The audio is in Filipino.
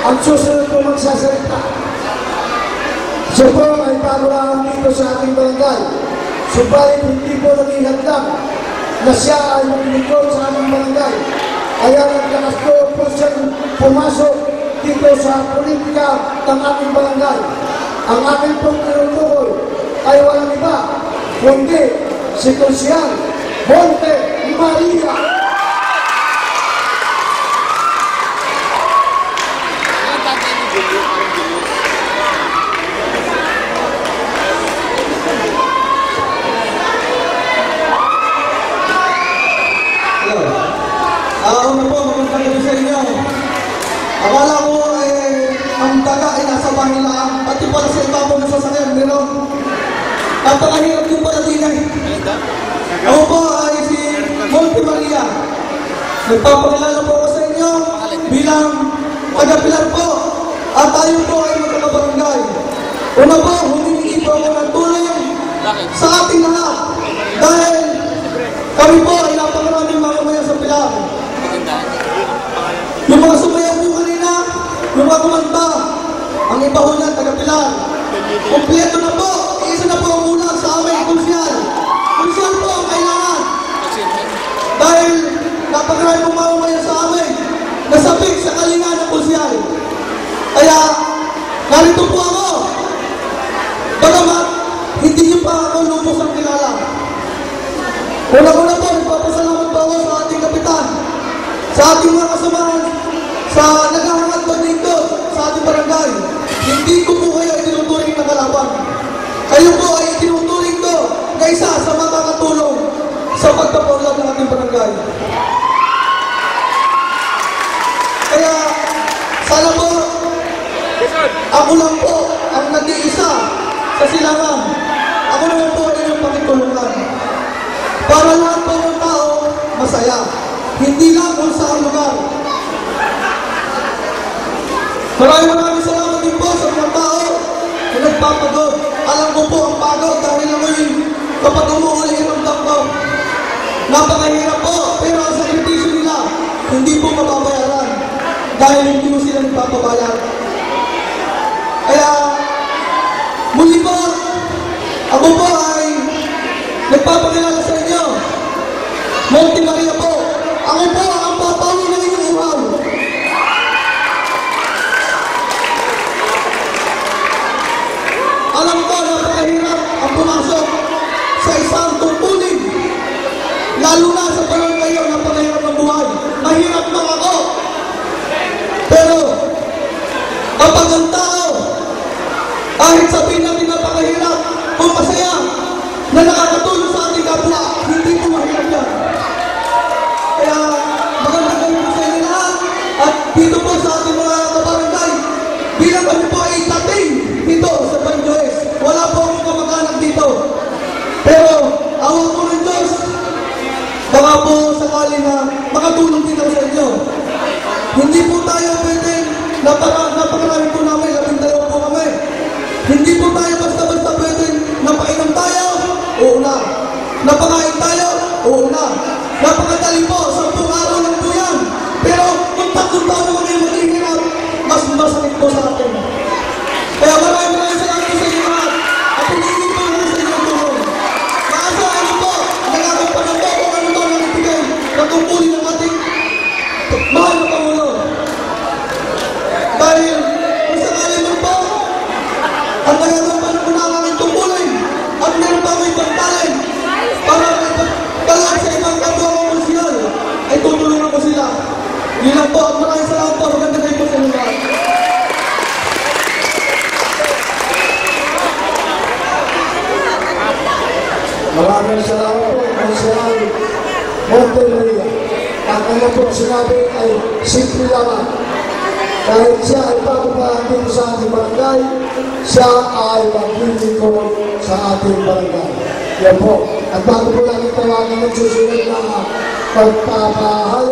Ang susunod po magsasalita. Siya po ay bago lang dito sa ating barangay. Subalit hindi po naging hadlang na siya ay maglingkod sa aming barangay. Kaya naglakas po siyang pumasok dito sa politika ng aming barangay. Ang aking pong tinutukoy ay walang iba, kundi si Konsyal Monte Maria. Una po, magandang gabi sa inyo. Akala ko ang daga ay nasa bahay lang, pati pala sa iba po nasasakyan, pero napakahirap yung pala din eh. Ako po ay si Monte Maria. Nagpapakilala po ako sa inyo bilang taga-Pilar po, at tayo po ay magkakabarangay. Una po, humingi po ako ng tulong sa ating lahat dahil kami po ay napakaraming mamamayan sa Pilar. Yung mga sumayaw po kanina, yung mga kumanta, ang iba ho niyan, taga-Pilar. Kompleto na po, isa na po ang ulang sa aming konsyal. Konsyal po ang kailangan. Dahil napakarami pong mamamayan sa amin, nasabik sa kalingan ng konsyal. Kaya, narito po ako. Bagamat, hindi niyo pa ako lubos ang kilala. Una-una po, nagpapasalamat po ako sa ating kapitan, sa ating mga kasamahan, sa naghahangat ba dito sa ating barangay. Hindi ko po kayo itinuturing na kalaban. Kayo po ay itinuturing ko na isa sa makakatulong sa pagpapaunlad ng ating barangay. Kaya, sana po, ako lang po ang nag-iisa sa silangan. Ako naman po ay inyong pakitulungan. Para lahat po ng tao masaya. Hindi lang kung saan lugar. Maraming salamat din po sa mga tao na nagpapagod. Alam ko po ang pagod dahil amoy kapag umuuli ang damdaw. Napakahirap po, pero ang sakripisyo nila hindi po mababayaran dahil hindi mo sila nagpapabayar. Kaya muli po, ako po ay nagpapakilala sa inyo, Monte Maria po. Ako po ang papawi ng inyong uhaw. Alam ko, napakahirap ang pumasok sa isang tungkulin. Lalo na sa panahon ngayon, napakahirap ng buhay. Mahirap lang ako. Pero, kapag ang tao, kahit sabihin natin napakahirap, kung masaya, na nakakatulong sa ating kapwa, hindi po mahirap yan. Kaya magandang gabi po sa inyo lahat. At dito po sa ating mga kabarangay, bilang kami po ay tating dito sa Banjoes. Wala po akong kamag-anak dito. Pero awa po ng Diyos, baka po sakali na makatulong din ako sa inyo. Hindi po tayo pwede, napakarami po namin, 12 po kami. Hindi po tayo basta-basta pwede, napainom tayo, oo na. Napakain tayo, oo na. Napakadali po, 10 araw lang po yan. Pero kung 3 taon naman kayo maghihirap, mas masakit po sa atin. Kaya maraming salamat po sa inyo lahat. At hindi po lang sa inyo tulong. Maasahan po, nagkakapanan po kung ano to nang ibigay na tungkulin ng ating mahal na Pangulo. Dahil kung sakali mo po, ang nagkakapanan po na ang aking tungkulin at meron pa may pagtalin para kalaan sa ibang kapwa ng konsyal ay tutulungan ko sila. Yun lang po. At maraming salamat po. Maganda kayo po sa inyo lahat. Maraming salamat po, Konsyal Monte Maria. Ang kanya po sinabi ay simple lamang. Kahit siya ay bago pa dito sa ating barangay, siya ay maglilingkod sa ating barangay. Yan po. At bago po natin tawagan ng susunod na pagpapahal.